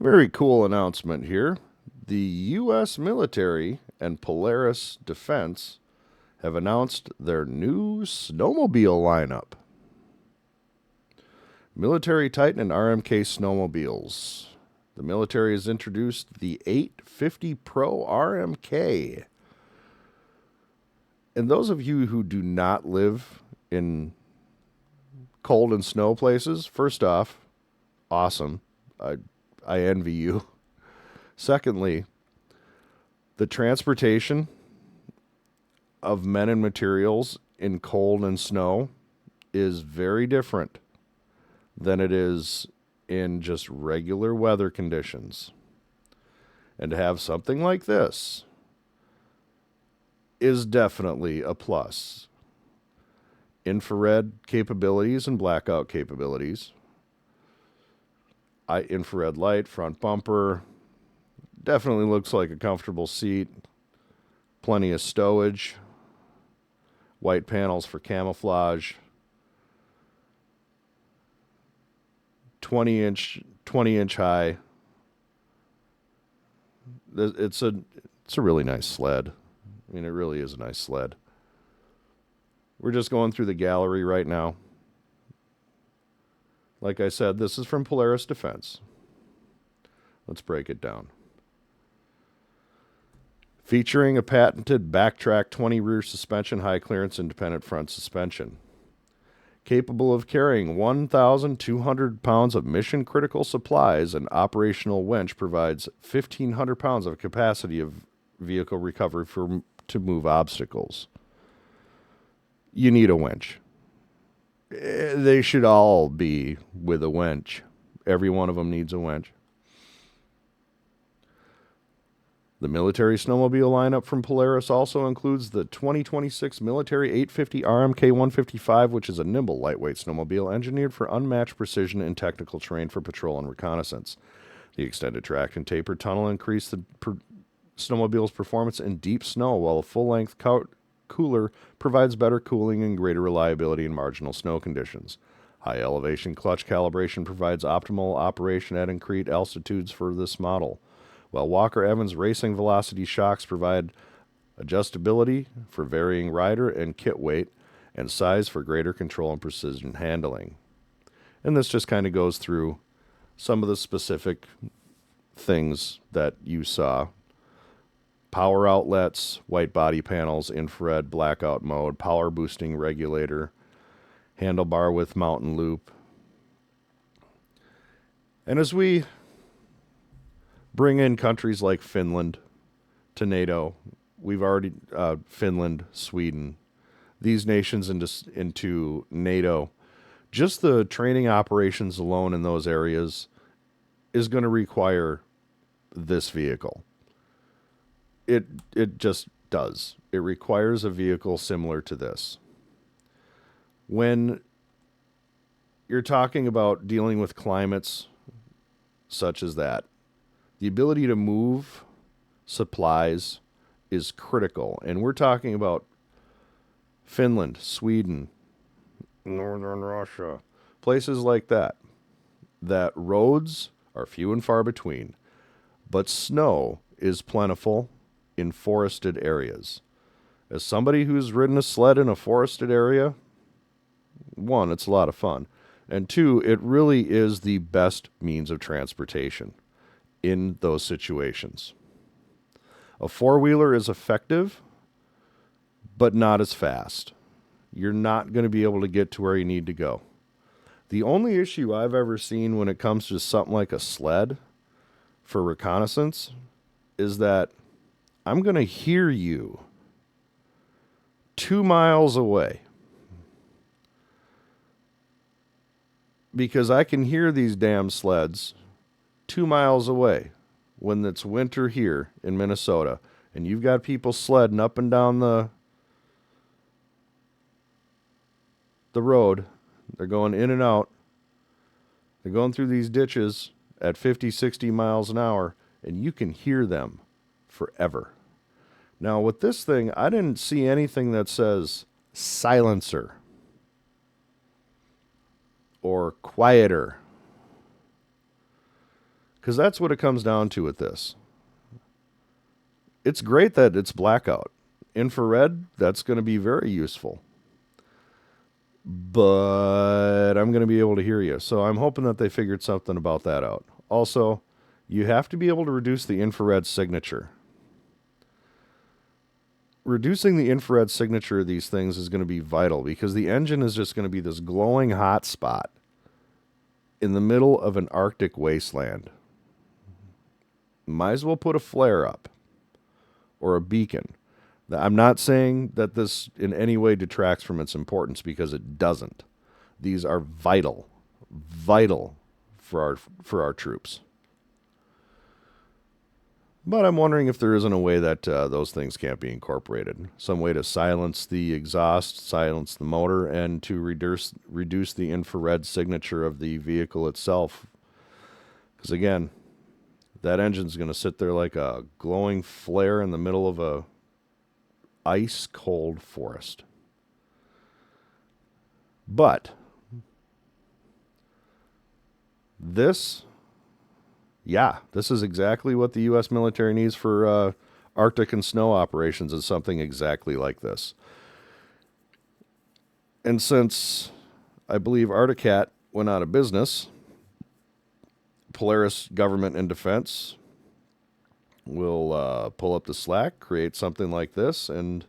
Very cool announcement here. The U.S. military and Polaris Defense have announced their new snowmobile lineup. Military Titan and RMK snowmobiles. The military has introduced the 850 Pro RMK. And those of you who do not live in cold and snow places, first off, awesome. I envy you. Secondly, the transportation of men and materials in cold and snow is very different than it is in just regular weather conditions. And to have something like this is definitely a plus. Infrared capabilities and blackout capabilities. Infrared light, front bumper. Definitely looks like a comfortable seat. Plenty of stowage. White panels for camouflage. 20-inch high. It's a really nice sled. I mean, it really is a nice sled. We're just going through the gallery right now. Like I said, this is from Polaris Defense. Let's break it down. Featuring a patented Backtrack 20 rear suspension, high clearance independent front suspension. Capable of carrying 1,200 pounds of mission critical supplies, an operational winch provides 1,500 pounds of capacity of vehicle recovery to move obstacles. You need a winch. They should all be with a winch. Every one of them needs a winch. The military snowmobile lineup from Polaris also includes the 2026 Military 850 RMK 155, which is a nimble, lightweight snowmobile engineered for unmatched precision in technical terrain for patrol and reconnaissance. The extended track and tapered tunnel increase the snowmobile's performance in deep snow, while a full-length cooler provides better cooling and greater reliability in marginal snow conditions. High elevation clutch calibration provides optimal operation at increased altitudes for this model, while Walker Evans Racing Velocity shocks provide adjustability for varying rider and kit weight and size for greater control and precision handling. And this just kind of goes through some of the specific things that you saw. Power outlets, white body panels, infrared blackout mode, power boosting regulator, handlebar with mountain loop. And as we bring in countries like Finland to NATO, we've already, Finland, Sweden, these nations into NATO, just the training operations alone in those areas is going to require this vehicle. It just does. It requires a vehicle similar to this. When you're talking about dealing with climates such as that, the ability to move supplies is critical. And we're talking about Finland, Sweden, Northern Russia, places like that roads are few and far between, but snow is plentiful in forested areas. As somebody who's ridden a sled in a forested area, one, it's a lot of fun. And two, it really is the best means of transportation in those situations. A four-wheeler is effective, but not as fast. You're not going to be able to get to where you need to go. The only issue I've ever seen when it comes to something like a sled for reconnaissance is that I'm going to hear you 2 miles away, because I can hear these damn sleds 2 miles away when it's winter here in Minnesota, and you've got people sledding up and down the road. They're going in and out. They're going through these ditches at 50, 60 miles an hour, and you can hear them forever. Now, with this thing, I didn't see anything that says silencer or quieter. Because that's what it comes down to with this. It's great that it's blackout. Infrared, that's going to be very useful. But I'm going to be able to hear you. So I'm hoping that they figured something about that out. Also, you have to be able to reduce the infrared signature. Reducing the infrared signature of these things is going to be vital because the engine is just going to be this glowing hot spot in the middle of an Arctic wasteland. Might as well put a flare up or a beacon. I'm not saying that this in any way detracts from its importance because it doesn't. These are vital for our troops. But I'm wondering if there isn't a way that those things can't be incorporated. Some way to silence the exhaust, silence the motor, and to reduce the infrared signature of the vehicle itself. Because again, that engine's going to sit there like a glowing flare in the middle of a ice cold forest. But this is exactly what the U.S. military needs for Arctic and snow operations, is something exactly like this. And since I believe Arcticat went out of business, Polaris Government and Defense will pull up the slack, create something like this, and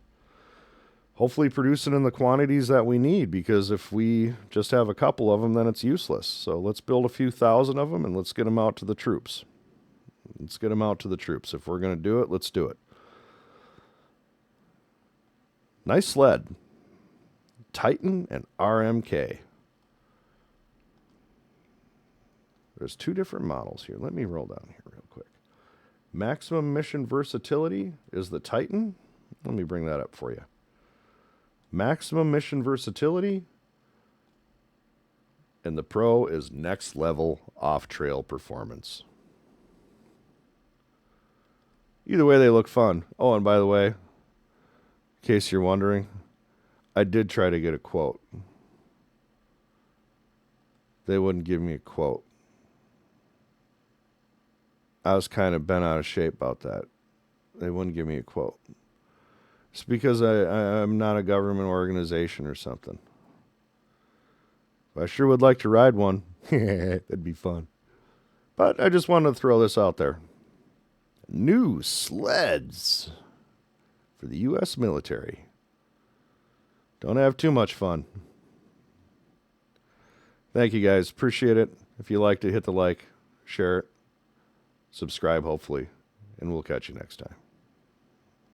hopefully produce it in the quantities that we need, because if we just have a couple of them, then it's useless. So let's build a few thousand of them and let's get them out to the troops. Let's get them out to the troops. If we're going to do it, let's do it. Nice sled. Titan and RMK. There's two different models here. Let me roll down here real quick. Maximum mission versatility is the Titan. Let me bring that up for you. Maximum mission versatility, and the Pro is next level off-trail performance. Either way, they look fun. Oh, and by the way, in case you're wondering, I did try to get a quote. They wouldn't give me a quote. I was kind of bent out of shape about that. They wouldn't give me a quote. It's because I'm not a government organization or something. But I sure would like to ride one. That'd be fun. But I just wanted to throw this out there. New sleds for the U.S. military. Don't have too much fun. Thank you guys. Appreciate it. If you liked it, hit the like, share it, subscribe hopefully, and we'll catch you next time.